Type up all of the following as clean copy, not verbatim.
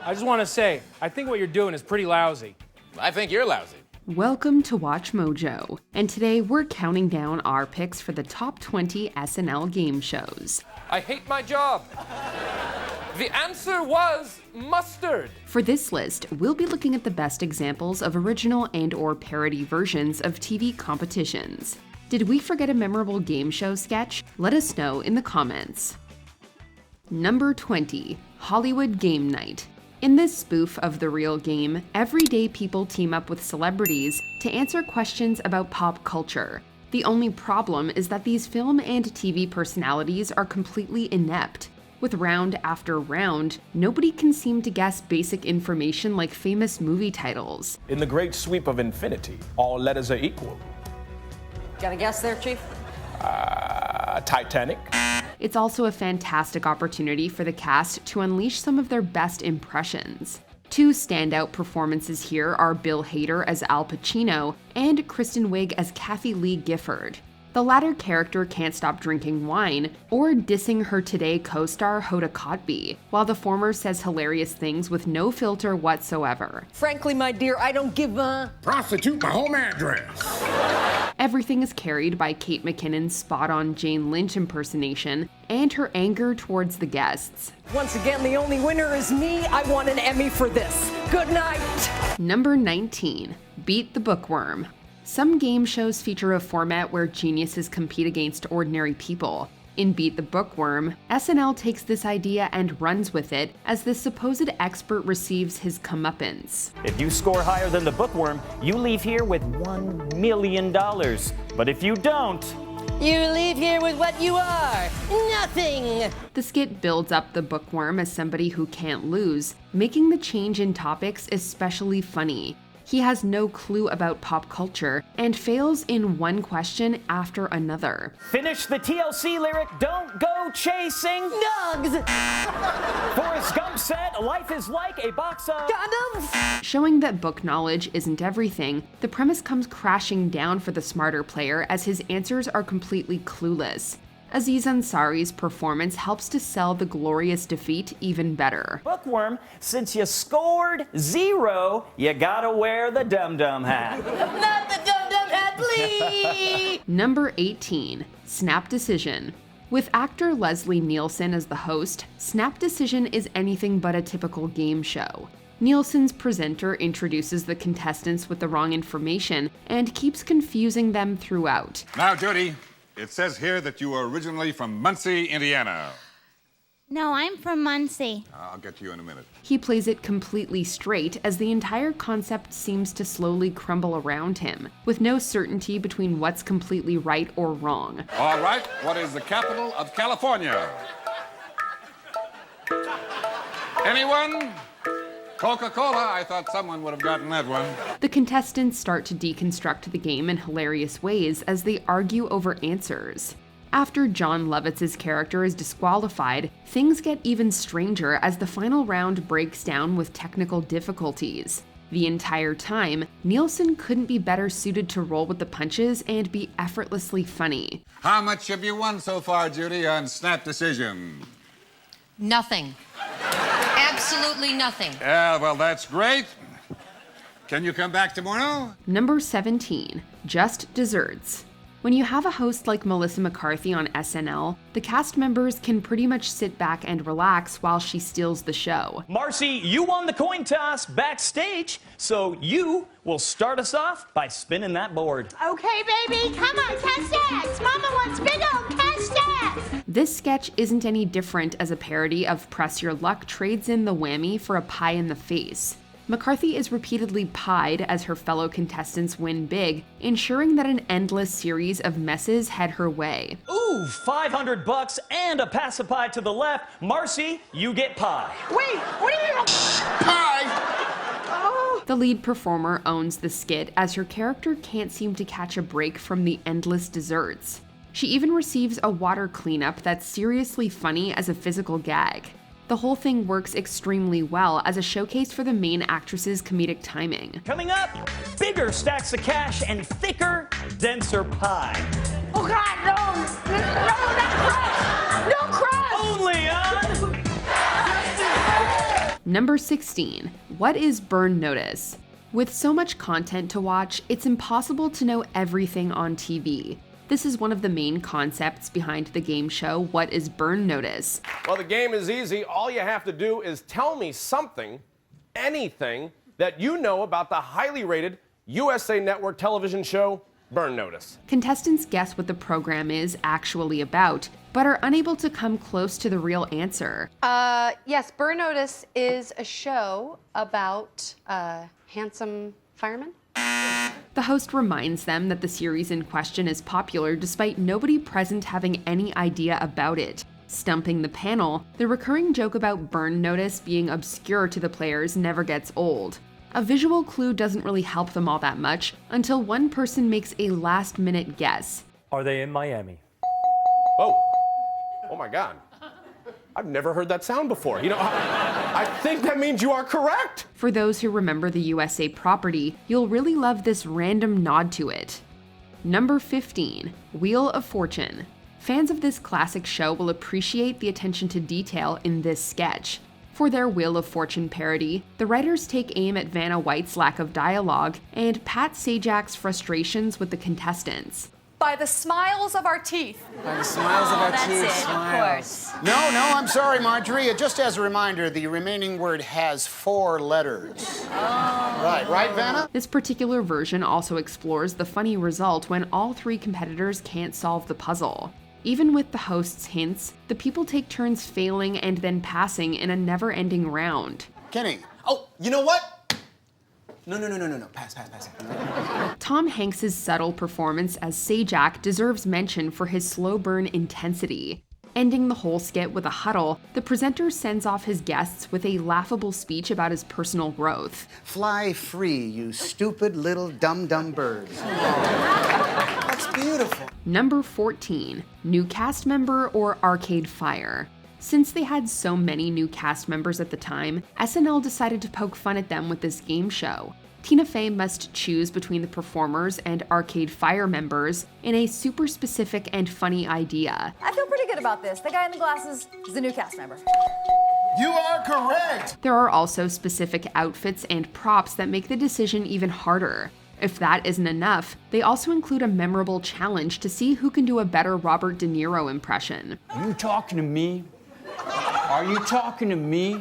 I just want to say, I think what you're doing is pretty lousy. I think you're lousy. Welcome to Watch Mojo, and today we're counting down our picks for the top 20 SNL game shows. I hate my job. The answer was mustard. For this list, we'll be looking at the best examples of original and/or parody versions of TV competitions. Did we forget a memorable game show sketch? Let us know in the comments. Number 20, Hollywood Game Night. In this spoof of the real game, everyday people team up with celebrities to answer questions about pop culture. The only problem is that these film and TV personalities are completely inept. With round after round, nobody can seem to guess basic information like famous movie titles. In the great sweep of infinity, all letters are equal. Got a guess there, Chief? Titanic. It's also a fantastic opportunity for the cast to unleash some of their best impressions. Two standout performances here are Bill Hader as Al Pacino and Kristen Wiig as Kathy Lee Gifford. The latter character can't stop drinking wine or dissing her Today co-star Hoda Kotb, while the former says hilarious things with no filter whatsoever. Frankly, my dear, I don't give a... Prostitute my home address. Everything is carried by Kate McKinnon's spot-on Jane Lynch impersonation and her anger towards the guests. Once again, the only winner is me. I want an Emmy for this. Good night. Number 19, Beat the Bookworm. Some game shows feature a format where geniuses compete against ordinary people. In Beat the Bookworm, SNL takes this idea and runs with it as the supposed expert receives his comeuppance. If you score higher than the Bookworm, you leave here with $1 million. But if you don't, you leave here with what you are. Nothing. The skit builds up the Bookworm as somebody who can't lose, making the change in topics especially funny. He has no clue about pop culture and fails in one question after another. finish the TLC lyric, don't go chasing Dogs. Forrest Gump said, life is like a box of Condoms. Showing that book knowledge isn't everything, the premise comes crashing down for the smarter player as his answers are completely clueless. Aziz Ansari's performance helps to sell the glorious defeat even better. Bookworm. Since you scored 0, you gotta wear the dum-dum hat. Not the dum-dum hat, please. Number 18, Snap Decision. With actor Leslie Nielsen as the host, Snap Decision is anything but a typical game show. Nielsen's presenter introduces the contestants with the wrong information and keeps confusing them throughout. Now, Judy, it says here that you are originally from Muncie, Indiana. No, I'm from Muncie. I'll get to you in a minute. He plays it completely straight as the entire concept seems to slowly crumble around him, with no certainty between what's completely right or wrong. All right, what is the capital of California? Anyone? Coca-Cola. I thought someone would have gotten that one. The contestants start to deconstruct the game in hilarious ways as they argue over answers. After John Lovitz's character is disqualified, things get even stranger as the final round breaks down with technical difficulties. The entire time, Nielsen couldn't be better suited to roll with the punches and be effortlessly funny. How much have you won so far, Judy, on Snap Decision? Nothing. Absolutely nothing. Yeah, well, that's great. Can you come back tomorrow? Number 17, Just Desserts. When you have a host like Melissa McCarthy on SNL, the cast members can pretty much sit back and relax while she steals the show. Marcy, you won the coin toss backstage, so you will start us off by spinning that board. Okay, baby, come on, cash stats. Mama wants big old cash stats. This sketch isn't any different as a parody of Press Your Luck trades in the whammy for a pie in the face. McCarthy is repeatedly pied as her fellow contestants win big, ensuring that an endless series of messes head her way. Ooh, $500 and a pacify to the left. Marcy, you get pie. Wait, what do you mean? Pie! The lead performer owns the skit as her character can't seem to catch a break from the endless desserts. She even receives a water cleanup that's seriously funny as a physical gag. The whole thing works extremely well as a showcase for the main actress's comedic timing. Coming up, bigger stacks of cash and thicker, denser pie. Oh, God, no. No, not crust. No crust. Only on Number 16. What is burn notice? With so much content to watch, it's impossible to know everything on TV. This is one of the main concepts behind the game show, What is Burn Notice? Well, the game is easy. All you have to do is tell me something, anything, that you know about the highly rated USA Network television show, Burn Notice. Contestants guess what the program is actually about, but are unable to come close to the real answer. Yes, Burn Notice is a show about handsome firemen. The host reminds them that the series in question is popular despite nobody present having any idea about it. Stumping the panel, the recurring joke about burn notice being obscure to the players never gets old. A visual clue doesn't really help them all that much until one person makes a last-minute guess. Are they in Miami? Oh. Oh my God. I've never heard that sound before. You know, I think that means you are correct. For those who remember the USA property, you'll really love this random nod to it. Number 15. Wheel of Fortune. Fans of this classic show will appreciate the attention to detail in this sketch. For their Wheel of Fortune parody, the writers take aim at Vanna White's lack of dialogue and Pat Sajak's frustrations with the contestants. By the smiles of our teeth. By the smiles of our that's teeth. it, Smiles. of course. No, I'm sorry, Marjorie. Just as a reminder, the remaining word has 4 letters. Right, Vanna? This particular version also explores the funny result when all 3 competitors can't solve the puzzle. Even with the host's hints, the people take turns failing and then passing in a never-ending round. Kenny. Oh, you know what? No. Pass. Tom Hanks' subtle performance as Sajak deserves mention for his slow burn intensity. Ending the whole skit with a huddle, the presenter sends off his guests with a laughable speech about his personal growth. Fly free, you stupid little dumb birds. That's beautiful. Number 14. New cast member or Arcade Fire? Since they had so many new cast members at the time, SNL decided to poke fun at them with this game show. Tina Fey must choose between the performers and Arcade Fire members in a super specific and funny idea. I feel pretty good about this. The guy in the glasses is the new cast member. You are correct! There are also specific outfits and props that make the decision even harder. If that isn't enough, they also include a memorable challenge to see who can do a better Robert De Niro impression. Are you talking to me? Are you talking to me?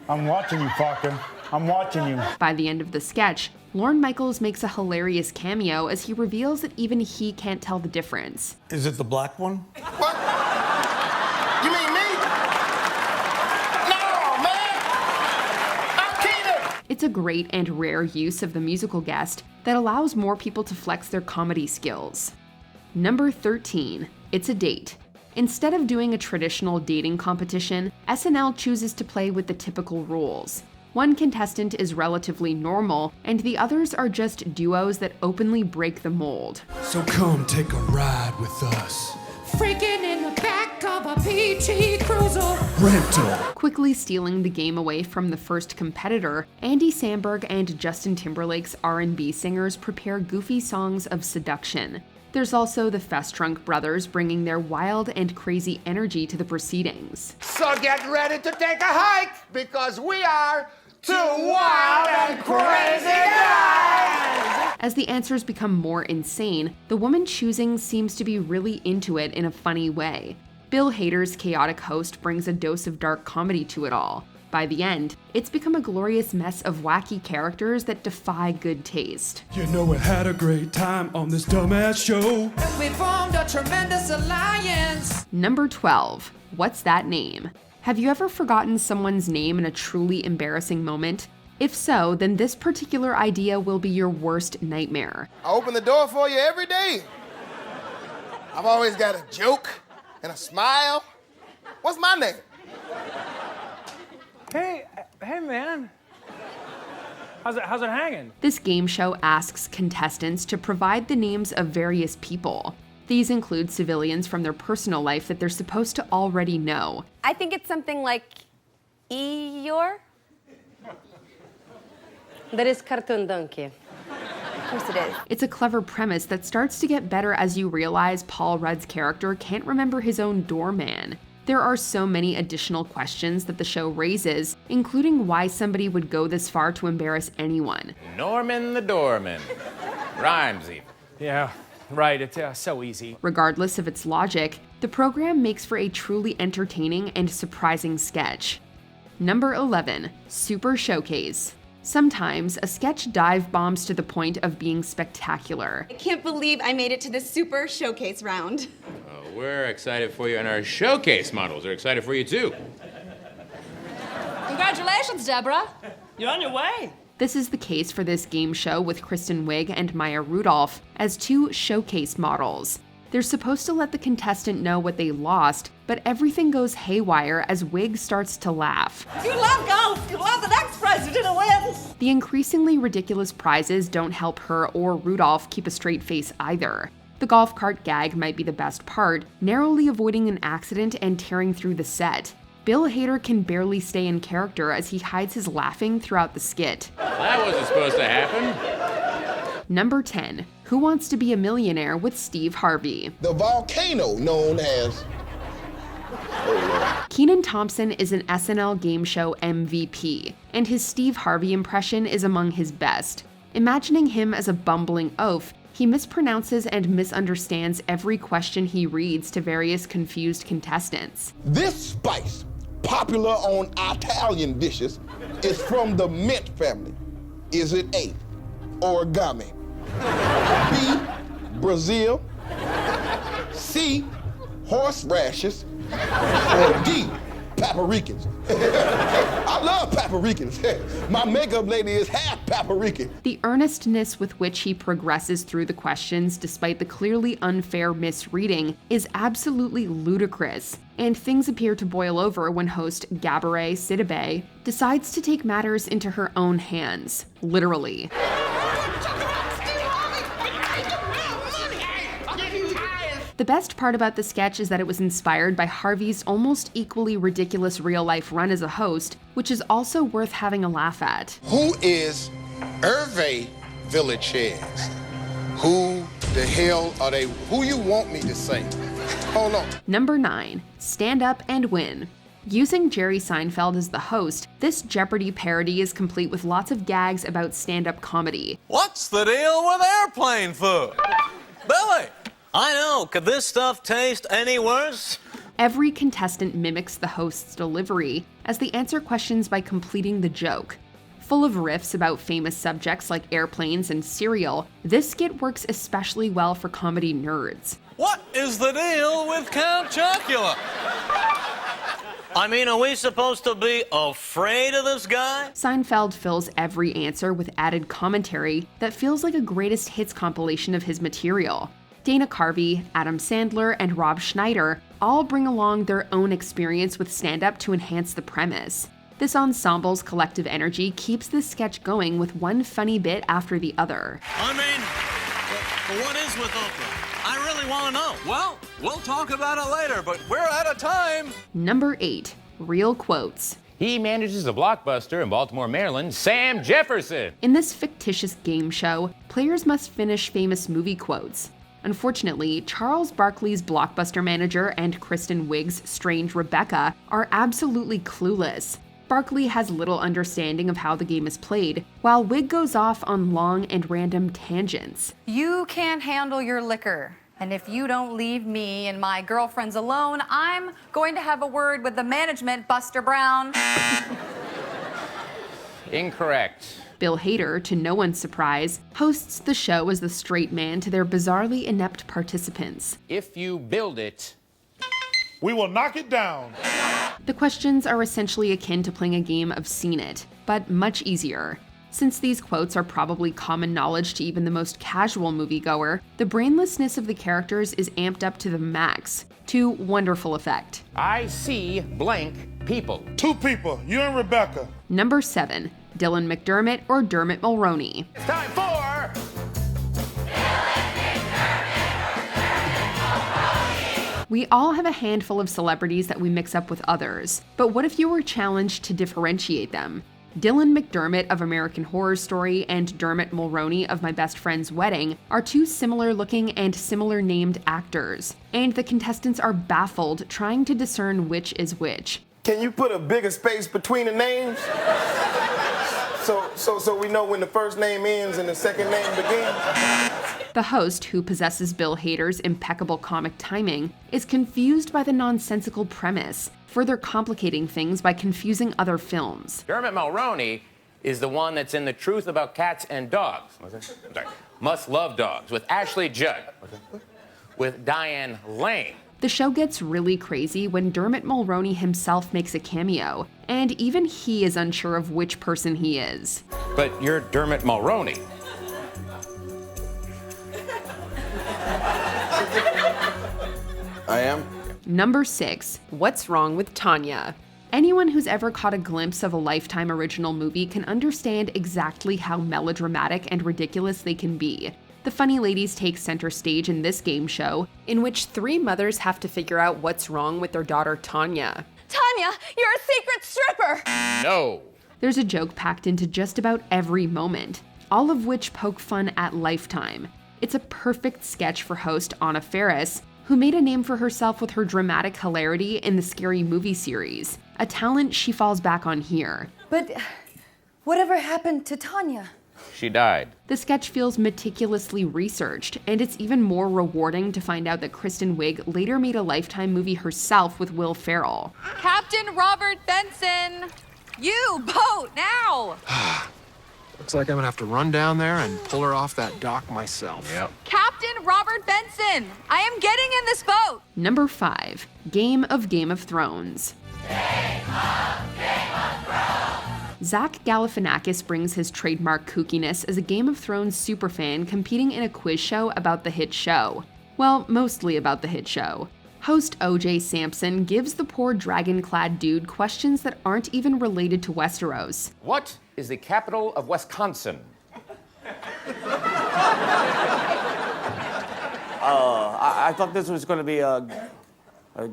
I'm watching you, fucker. I'm watching you. By the end of the sketch, Lorne Michaels makes a hilarious cameo as he reveals that even he can't tell the difference. Is it the black one? What? You mean me? No, man! I'm Keenan! It's a great and rare use of the musical guest that allows more people to flex their comedy skills. Number 13. It's a Date. Instead of doing a traditional dating competition, SNL chooses to play with the typical rules. One contestant is relatively normal, and the others are just duos that openly break the mold. So come take a ride with us. Freaking in the back of a PT Cruiser. Rental. Quickly stealing the game away from the first competitor, Andy Samberg and Justin Timberlake's R&B singers prepare goofy songs of seduction. There's also the Festrunk brothers bringing their wild and crazy energy to the proceedings. So get ready to take a hike, because we are 2 wild and crazy guys! As the answers become more insane, the woman choosing seems to be really into it in a funny way. Bill Hader's chaotic host brings a dose of dark comedy to it all. By the end, it's become a glorious mess of wacky characters that defy good taste. You know we had a great time on this dumbass show. We formed a tremendous alliance. Number 12. What's that name? Have you ever forgotten someone's name in a truly embarrassing moment? If so, then this particular idea will be your worst nightmare. I open the door for you every day. I've always got a joke and a smile. What's my name? Hey, man. How's it hanging? This game show asks contestants to provide the names of various people. These include civilians from their personal life that they're supposed to already know. I think it's something like Eeyore. That is Cartoon Donkey. Of course it is. It's a clever premise that starts to get better as you realize Paul Rudd's character can't remember his own doorman. There are so many additional questions that the show raises, including why somebody would go this far to embarrass anyone. Norman the Doorman. Rhymes even. Yeah, right. It's so easy. Regardless of its logic, the program makes for a truly entertaining and surprising sketch. Number 11, Super Showcase. Sometimes a sketch dive bombs to the point of being spectacular. I can't believe I made it to the Super Showcase round. We're excited for you, and our showcase models are excited for you too. Congratulations, Deborah. You're on your way. This is the case for this game show with Kristen Wiig and Maya Rudolph as two showcase models. They're supposed to let the contestant know what they lost, but everything goes haywire as Wiig starts to laugh. You love golf. You love the next president to win. The increasingly ridiculous prizes don't help her or Rudolph keep a straight face either. The golf cart gag might be the best part, narrowly avoiding an accident and tearing through the set. Bill Hader can barely stay in character as he hides his laughing throughout the skit. That wasn't supposed to happen. Number 10, Who Wants to Be a Millionaire with Steve Harvey. The volcano known as... Kenan Thompson is an SNL game show MVP, and his Steve Harvey impression is among his best. Imagining him as a bumbling oaf, he mispronounces and misunderstands every question he reads to various confused contestants. This spice, popular on Italian dishes, is from the mint family. Is it A, origami, B, Brazil, C, horseradish, or D, paprikans? I love paprikans. My makeup lady is half paprika. The earnestness with which he progresses through the questions despite the clearly unfair misreading is absolutely ludicrous, and things appear to boil over when host Gabourey Sidibe decides to take matters into her own hands, literally. The best part about the sketch is that it was inspired by Harvey's almost equally ridiculous real-life run as a host, which is also worth having a laugh at. Who is Hervé Villachez? Who the hell are they? Who you want me to say? Hold on. Number 9, Stand Up and Win. Using Jerry Seinfeld as the host, this Jeopardy parody is complete with lots of gags about stand-up comedy. What's the deal with airplane food? Billy! I know, could this stuff taste any worse? Every contestant mimics the host's delivery as they answer questions by completing the joke. Full of riffs about famous subjects like airplanes and cereal, this skit works especially well for comedy nerds. What is the deal with Count Chocula? I mean, are we supposed to be afraid of this guy? Seinfeld fills every answer with added commentary that feels like a greatest hits compilation of his material. Dana Carvey, Adam Sandler, and Rob Schneider all bring along their own experience with stand-up to enhance the premise. This ensemble's collective energy keeps this sketch going with one funny bit after the other. I mean, what is with Oprah? I really want to know. Well, we'll talk about it later, but we're out of time. Number 8, Real Quotes. He manages a Blockbuster in Baltimore, Maryland, Sam Jefferson. In this fictitious game show, players must finish famous movie quotes. Unfortunately, Charles Barkley's Blockbuster manager and Kristen Wiig's strange Rebecca are absolutely clueless. Barkley has little understanding of how the game is played, while Wiig goes off on long and random tangents. You can't handle your liquor. And if you don't leave me and my girlfriends alone, I'm going to have a word with the management, Buster Brown. Incorrect. Bill Hader, to no one's surprise, hosts the show as the straight man to their bizarrely inept participants. If you build it, we will knock it down. The questions are essentially akin to playing a game of Seen It, but much easier. Since these quotes are probably common knowledge to even the most casual moviegoer, the brainlessness of the characters is amped up to the max, to wonderful effect. I see blank people. 2 people, you and Rebecca. Number 7, Dylan McDermott or Dermot Mulroney. It's time for... We all have a handful of celebrities that we mix up with others, but what if you were challenged to differentiate them? Dylan McDermott of American Horror Story and Dermot Mulroney of My Best Friend's Wedding are two similar-looking and similar-named actors, and the contestants are baffled trying to discern which is which. Can you put a bigger space between the names? So we know when the first name ends and the second name begins? The host, who possesses Bill Hader's impeccable comic timing, is confused by the nonsensical premise, further complicating things by confusing other films. Dermot Mulroney is the one that's in The Truth About Cats and Dogs. Sorry. Must Love Dogs with Ashley Judd. With Diane Lane. The show gets really crazy when Dermot Mulroney himself makes a cameo, and even he is unsure of which person he is. But you're Dermot Mulroney. I am. Number 6. What's Wrong with Tanya? Anyone who's ever caught a glimpse of a Lifetime original movie can understand exactly how melodramatic and ridiculous they can be. The funny ladies take center stage in this game show, in which three mothers have to figure out what's wrong with their daughter Tanya. Tanya, you're a secret stripper! No. There's a joke packed into just about every moment, all of which poke fun at Lifetime. It's a perfect sketch for host Anna Faris, who made a name for herself with her dramatic hilarity in the Scary Movie series, a talent she falls back on here. But whatever happened to Tanya? She died. The sketch feels meticulously researched, and it's even more rewarding to find out that Kristen Wiig later made a Lifetime movie herself with Will Ferrell. Captain Robert Benson! You, boat, now! Looks like I'm gonna have to run down there and pull her off that dock myself. Yep. Captain Robert Benson! I am getting in this boat! Number 5. Game of Thrones. Zach Galifianakis brings his trademark kookiness as a Game of Thrones superfan competing in a quiz show about the hit show. Well, mostly about the hit show. Host O.J. Sampson gives the poor dragon-clad dude questions that aren't even related to Westeros. What is the capital of Wisconsin? I thought this was going to be a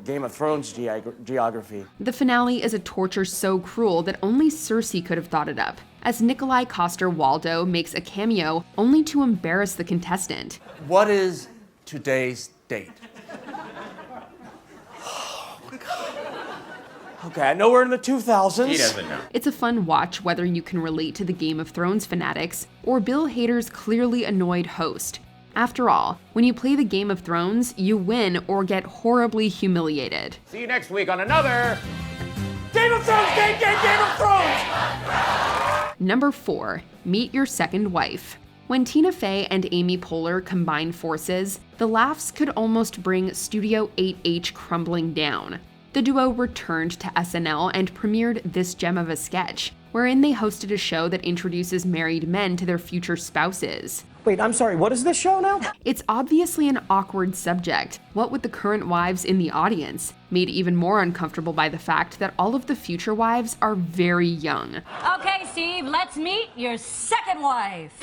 Game of Thrones geography. The finale is a torture so cruel that only Cersei could have thought it up, as Nikolai Coster-Waldau makes a cameo only to embarrass the contestant. What is today's date? Okay, I know we're in the 2000s. He doesn't know. It's a fun watch whether you can relate to the Game of Thrones fanatics or Bill Hader's clearly annoyed host. After all, when you play the Game of Thrones, you win or get horribly humiliated. See you next week on another Game of Thrones, Game of Thrones! Number 4. Meet Your Second Wife. When Tina Fey and Amy Poehler combine forces, the laughs could almost bring Studio 8H crumbling down. The duo returned to SNL and premiered this gem of a sketch, wherein they hosted a show that introduces married men to their future spouses. Wait, I'm sorry, what is this show now? It's obviously an awkward subject, what with the current wives in the audience, made even more uncomfortable by the fact that all of the future wives are very young. Okay, Steve, let's meet your second wife.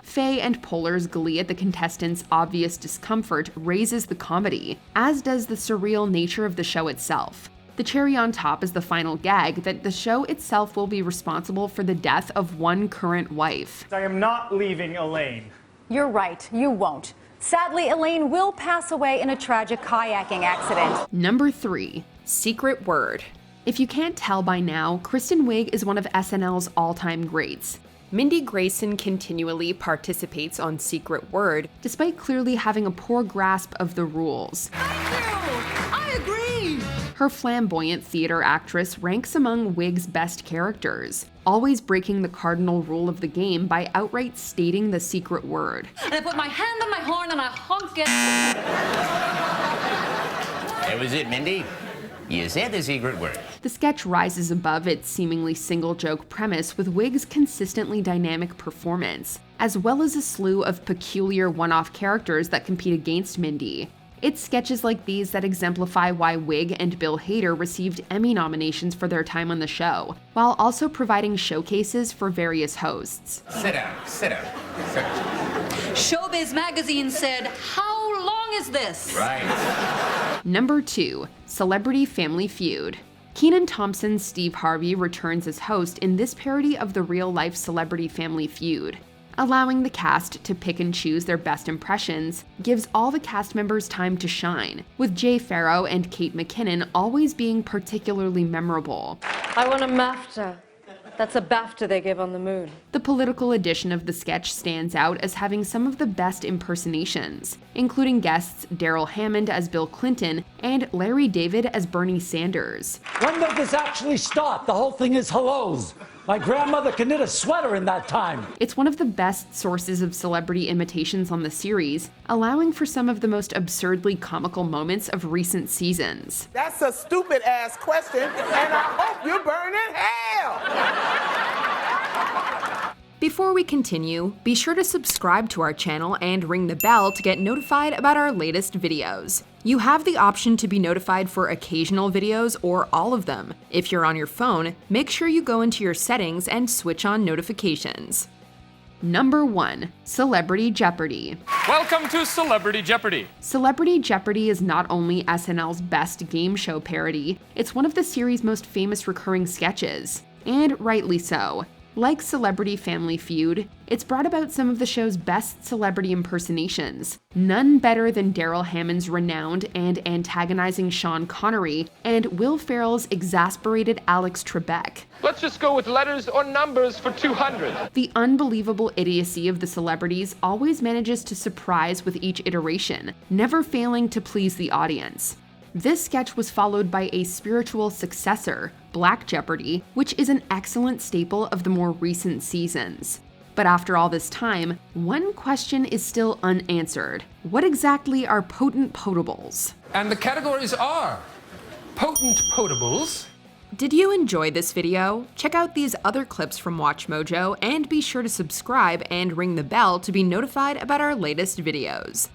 Fey and Poehler's glee at the contestants' obvious discomfort raises the comedy, as does the surreal nature of the show itself. The cherry on top is the final gag that the show itself will be responsible for the death of one current wife. I am not leaving Elaine. You're right, you won't. Sadly, Elaine will pass away in a tragic kayaking accident. Number 3. Secret Word. If you can't tell by now, Kristen Wiig is one of SNL's all-time greats. Mindy Grayson continually participates on Secret Word, despite clearly having a poor grasp of the rules. I agree! Her flamboyant theater actress ranks among Wiig's best characters, always breaking the cardinal rule of the game by outright stating the secret word. And I put my hand on my horn and I honk it. That was it, Mindy. You said the secret word. The sketch rises above its seemingly single-joke premise with Wiig's consistently dynamic performance, as well as a slew of peculiar one-off characters that compete against Mindy. It's sketches like these that exemplify why Wiig and Bill Hader received Emmy nominations for their time on the show, while also providing showcases for various hosts. Sit down, sit down. Showbiz magazine said, "How long is this?" Right. Number 2. Celebrity Family Feud. Kenan Thompson's Steve Harvey returns as host in this parody of the real-life celebrity family Feud. Allowing the cast to pick and choose their best impressions gives all the cast members time to shine, with Jay Farrow and Kate McKinnon always being particularly memorable. I want a MAFTA. That's a BAFTA they give on the moon. The political edition of the sketch stands out as having some of the best impersonations, including guests Daryl Hammond as Bill Clinton and Larry David as Bernie Sanders. When does this actually stop? The whole thing is hellos. My grandmother can knit a sweater in that time. It's one of the best sources of celebrity imitations on the series, allowing for some of the most absurdly comical moments of recent seasons. That's a stupid ass question, and I hope you burn in hell! Before we continue, be sure to subscribe to our channel and ring the bell to get notified about our latest videos. You have the option to be notified for occasional videos or all of them. If you're on your phone, make sure you go into your settings and switch on notifications. Number 1. Celebrity Jeopardy! Welcome to Celebrity Jeopardy! Celebrity Jeopardy is not only SNL's best game show parody, it's one of the series' most famous recurring sketches. And rightly so. Like Celebrity Family Feud, it's brought about some of the show's best celebrity impersonations. None better than Daryl Hammond's renowned and antagonizing Sean Connery, and Will Ferrell's exasperated Alex Trebek. Let's just go with letters or numbers for 200. The unbelievable idiocy of the celebrities always manages to surprise with each iteration, never failing to please the audience. This sketch was followed by a spiritual successor, Black Jeopardy, which is an excellent staple of the more recent seasons. But after all this time, one question is still unanswered. What exactly are potent potables? And the categories are potent potables. Did you enjoy this video? Check out these other clips from WatchMojo and be sure to subscribe and ring the bell to be notified about our latest videos.